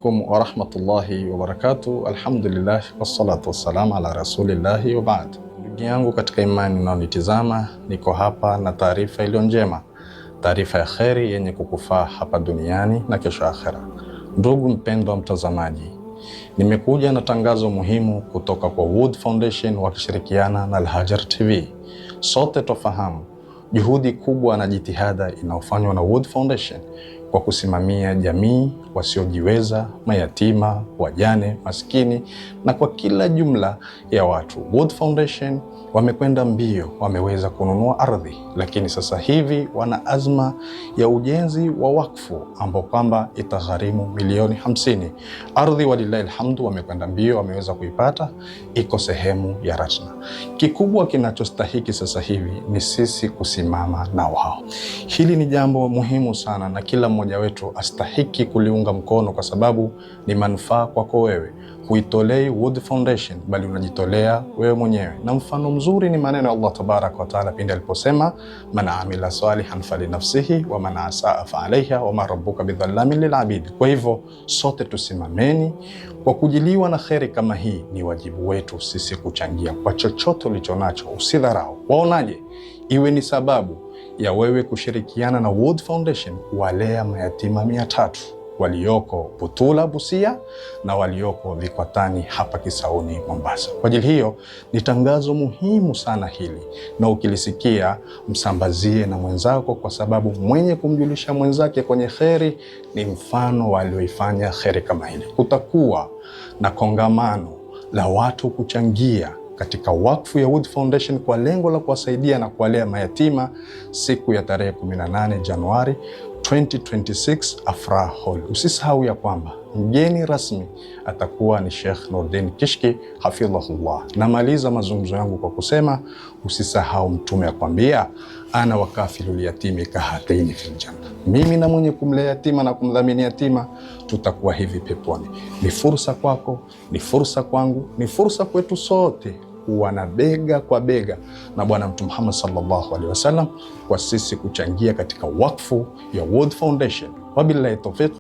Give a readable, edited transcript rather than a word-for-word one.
alaikum wa rahmatullahi wa barakatuh. Alhamdulillah wassalatu wassalamu ala rasulillahi wa ba'd. Ndugu yangu katika imani unaonitizama, niko hapa na taarifa iliyo njema, taarifa ya kheri yenye kukufaa hapa duniani na kesho akhera. Ndugu mpendwa mtazamaji, nimekuja na tangazo muhimu kutoka kwa Wood Foundation wakishirikiana na Al-Hajar TV. Sote tofahamu juhudi kubwa na jitihada inayofanywa na Wood Foundation kwa kusimamia jamii wasiojiweza, mayatima, wajane, maskini na kwa kila jumla ya watu. Wood Foundation wamekwenda mbio, wameweza kununua ardhi, lakini sasa hivi wana azma ya ujenzi wa wakfu ambao kwamba itagharimu milioni 50. Ardhi walillahi alhamdu wamekwenda mbio, wameweza kuipata, iko sehemu ya Ratna. Kikubwa kinachostahiki sasa hivi ni sisi kusimama na wao. Hili ni jambo muhimu sana na kila mmoja wetu astahiki kuliunga mkono, kwa sababu ni manufaa kwako wewe. Huitolei Wood Foundation bali unajitolea wewe mwenyewe, na mfano mzuri ni maneno ya Allah tabaraka wa taala pindi aliposema, man amila salihan falinafsihi wa man asaa fa alaiha wa ma rabbuka bidhallamin lilabid. Kwa hivyo sote tusimameni kwa kujiliwa na kheri kama hii. Ni wajibu wetu sisi kuchangia kwa chochote ulichonacho, usidharau. Waonaje? Iwe ni sababu ya wewe kushirikiana na Wood Foundation kuwalea mayatima 300 walioko Butula Busia na walioko Vikwatani hapa Kisauni Mombasa. Kwa ajili hiyo ni tangazo muhimu sana hili, na ukilisikia msambazie na mwenzako, kwa sababu mwenye kumjulisha mwenzake kwenye kheri ni mfano walioifanya kheri kama hili. Kutakuwa na kongamano la watu kuchangia katika wakfu ya Wood Foundation kwa lengo la kuwasaidia na kuwalea mayatima siku ya tarehe 18 Januari 2026 Afrah Hall. Usisahau ya kwamba mgeni rasmi atakuwa ni Sheikh Nurdin Kishki hafidhahullah. Namaliza mazungumzo yangu kwa kusema usisahau Mtume akwambia, ana wakafilul yatimi kahataini fil janna. Mimi na mwenye kumlea yatima na kumdhamini yatima tutakuwa hivi peponi. Ni fursa kwako, ni fursa kwangu, ni fursa kwetu sote kuwa na bega kwa bega na Bwana Mtume Muhammad sallallahu alaihi wasallam, kwa sisi kuchangia katika wakfu ya Wood Foundation. Wabillahi tawfiq.